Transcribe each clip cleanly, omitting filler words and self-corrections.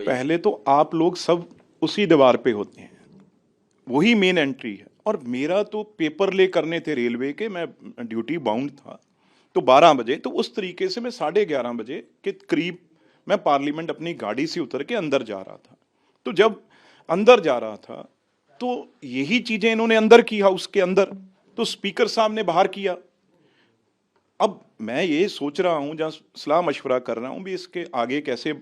पहले तो आप लोग सब उसी दीवार पे होते हैं, वही मेन एंट्री है। और मेरा तो पेपर ले करने थे रेलवे के, मैं ड्यूटी बाउंड था, तो 12 बजे, तो उस तरीके से मैं 11:30 बजे के करीब मैं पार्लियामेंट अपनी गाड़ी से उतर के अंदर जा रहा था। तो जब अंदर जा रहा था तो यही चीजें इन्होंने अंदर की, हाउस के अंदर, तो स्पीकर साहब ने बाहर किया। अब मैं ये सोच रहा हूं, जहां सलाह मशवरा कर रहा हूं भी इसके आगे कैसे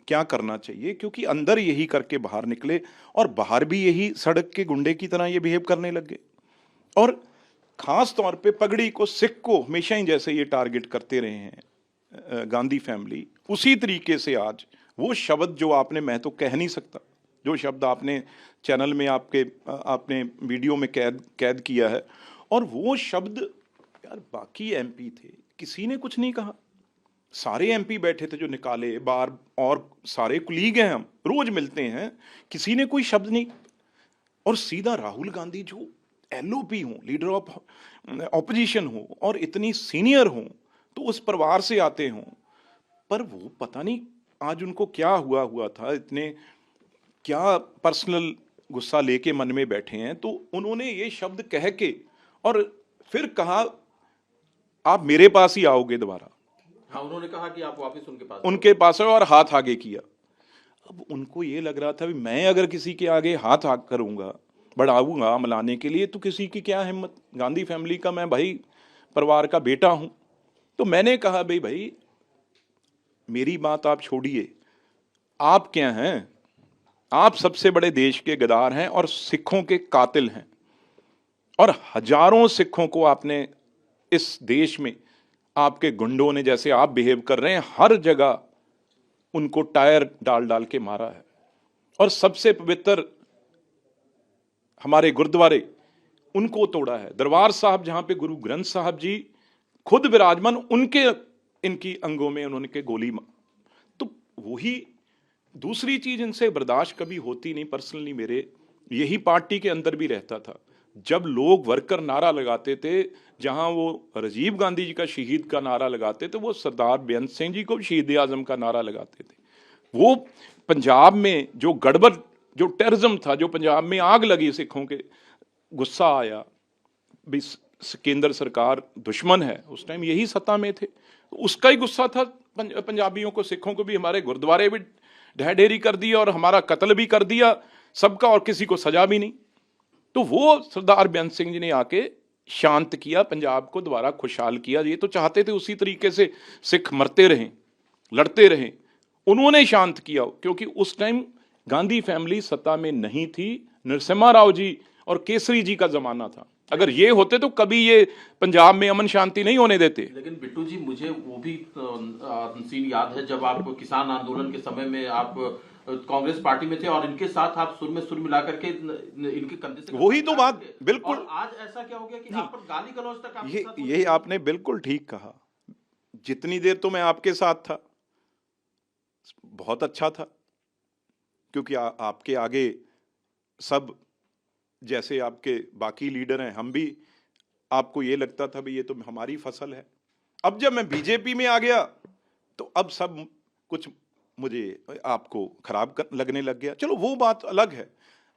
क्या करना चाहिए, क्योंकि अंदर यही करके बाहर निकले और बाहर भी यही सड़क के गुंडे की तरह ये बिहेव करने लग गए। और खास तौर पे पगड़ी को, सिख को हमेशा ही जैसे ये टारगेट करते रहे हैं गांधी फैमिली, उसी तरीके से आज वो शब्द जो आपने, मैं तो कह नहीं सकता, जो शब्द आपने चैनल में आपने वीडियो में कैद किया है, और वो शब्द यार बाकी एमपी थे, किसी ने कुछ नहीं कहा। सारे एमपी बैठे थे जो निकाले बार, और सारे कुलीग हैं, हम रोज मिलते हैं, किसी ने कोई शब्द नहीं। और सीधा राहुल गांधी जो एलओपी हो, लीडर ऑफ ऑपोजिशन हो, और इतनी सीनियर हो, तो उस परिवार से आते हो, पर वो पता नहीं आज उनको क्या हुआ था, इतने क्या पर्सनल गुस्सा लेके मन में बैठे हैं। तो उन्होंने ये शब्द कह के और फिर कहा आप मेरे पास ही आओगे दोबारा। हाँ, उन्होंने कहा कि आप वापस उनके पास आओ, और हाथ आगे किया। अब उनको ये लग रहा था भी मैं अगर किसी के आगे हाथ आग करूंगा, बढ़ाऊंगा मिलाने के लिए, तो किसी की क्या हिम्मत। गांधी फैमिली का मैं भाई परिवार का बेटा हूं। तो मैंने कहा भाई मेरी बात आप छोड़िए, आप क्या हैं, आप सबसे बड़े देश के गद्दार हैं और सिखों के कातिल हैं, और हजारों सिखों को आपने इस देश में, आपके गुंडों ने जैसे आप बिहेव कर रहे हैं, हर जगह उनको टायर डाल डाल के मारा है। और सबसे पवित्र हमारे गुरुद्वारे, उनको तोड़ा है। दरबार साहब जहां पे गुरु ग्रंथ साहब जी खुद विराजमान, उनके इनकी अंगों में उन्होंने के गोली तो वही दूसरी चीज इनसे बर्दाश्त कभी होती नहीं। पर्सनली मेरे यही पार्टी के अंदर भी रहता था, जब लोग वर्कर नारा लगाते थे, जहां वो राजीव गांधी जी का शहीद का नारा लगाते थे, वो सरदार बेअंत सिंह जी को शहीद आजम का नारा लगाते थे। वो पंजाब में जो गड़बड़, जो टेररिज्म था, जो पंजाब में आग लगी सिखों के, गुस्सा आया भी केंद्र सरकार दुश्मन है, उस टाइम यही सत्ता में थे, उसका ही गुस्सा था पंजाबियों को, सिखों को भी। हमारे गुरुद्वारे भी ढह ढेरी कर दिया और हमारा कत्ल भी कर दिया सबका, और किसी को सजा भी नहीं। तो वो सरदार बेअंत सिंह जी ने आके शांत किया, पंजाब को दोबारा खुशहाल किया। ये तो चाहते थे उसी तरीके से सिख मरते रहें, लड़ते रहें, उन्होंने शांत किया, क्योंकि उस टाइम गांधी फैमिली सत्ता में नहीं थी, नरसिम्हा राव जी और केसरी जी का जमाना था। अगर ये होते तो कभी ये पंजाब में अमन शांति नहीं होने देते। लेकिन बिट्टू जी, मुझे वो भी सीन याद है जब आप किसान आंदोलन के समय में आप कांग्रेस पार्टी में थे, और इनके साथ आप सुर में सुर मिला करके इनके कंधे से, वही तो बात बिल्कुल। और आज ऐसा क्या हो गया कि आप पर गाली गलौज तक आपके साथ? ये आपने बिल्कुल ठीक कहा। जितनी देर तो मैं आपके साथ था बहुत अच्छा था, क्योंकि आपके आगे सब जैसे आपके बाकी लीडर हैं, हम भी, आपको ये लगता था भी ये तो हमारी फसल है। अब जब मैं बीजेपी में आ गया तो अब सब कुछ मुझे आपको खराब लगने लग गया। चलो वो बात अलग है,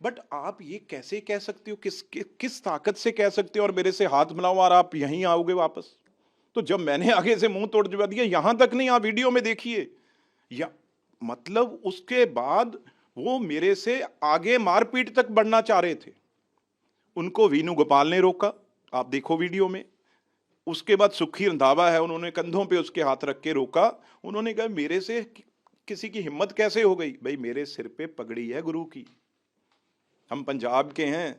बट आप ये कैसे कह सकते हो, किस ताकत से कह सकते हो और मेरे से हाथ मिलाओ और आप यहीं आओगे वापस? तो जब मैंने आगे से मुंह तोड़ दिया, यहां तक नहीं, आप वीडियो में देखिए, या मतलब उसके बाद वो मेरे से आगे मारपीट तक बढ़ना चाह रहे थे। उनको वीनू गोपाल ने रोका, आप देखो वीडियो में। उसके बाद सुखी रंधावा है, उन्होंने कंधों पे उसके हाथ रख के रोका। उन्होंने कहा मेरे से किसी की हिम्मत कैसे हो गई? भाई मेरे सिर पे पगड़ी है गुरु की, हम पंजाब के हैं,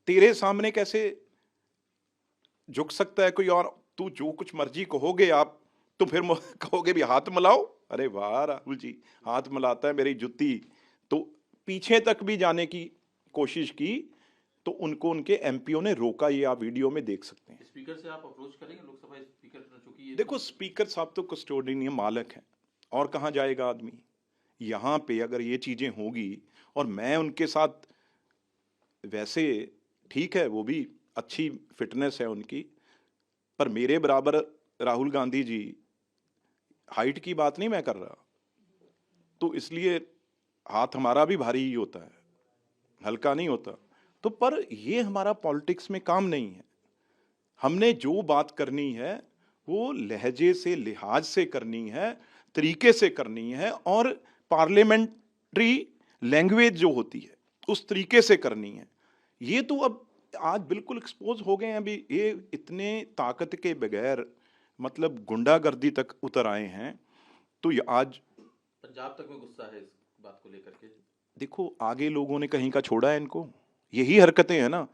तेरे सामने कैसे झुक सकता है कोई? और तू जो कुछ मर्जी कहोगे आप, तो फिर कहोगे भी हाथ मिलाओ। अरे वाह राहुल जी, हाथ मिलाता है मेरी जुत्ती। तो पीछे तक भी जाने की कोशिश की, तो उनको उनके एमपीओ ने रोका। ये आप वीडियो में देख सकते हैं। स्पीकर से आप अप्रोच करेंगे, लोकसभा स्पीकर, चूंकि देखो स्पीकर साहब तो कस्टोडियन मालक हैं, और कहाँ जाएगा आदमी। यहाँ पे अगर ये चीजें होगी और मैं उनके साथ, वैसे ठीक है वो भी अच्छी फिटनेस है उनकी, पर मेरे बराबर राहुल गांधी जी, हाइट की बात नहीं मैं कर रहा, तो इसलिए हाथ हमारा भी भारी ही होता है, हल्का नहीं होता। तो पर ये हमारा पॉलिटिक्स में काम नहीं है। हमने जो बात करनी है वो लहजे से, लिहाज से करनी है, तरीके से करनी है, और पार्लियामेंट्री लैंग्वेज जो होती है उस तरीके से करनी है। ये तो अब आज बिल्कुल एक्सपोज हो गए हैं। अभी ये इतने ताकत के बगैर मतलब गुंडागर्दी तक उतर आए हैं। तो ये आज पंजाब तक में गुस्सा है इस बात को लेकर के। देखो, आगे लोगों ने कहीं का छोड़ा है इनको, यही हरकतें हैं ना।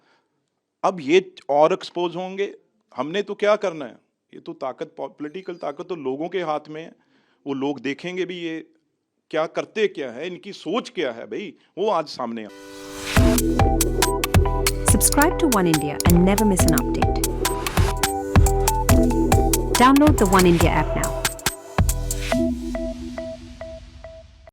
अब ये और एक्सपोज होंगे। हमने तो क्या करना है, ये तो ताकत, पॉलिटिकल ताकत तो लोगों के हाथ में है। वो लोग देखेंगे भी ये क्या करते, क्या है, इनकी सोच क्या है भाई, वो आज सामने आ। Subscribe to One India and never miss an update. Download the One India app now.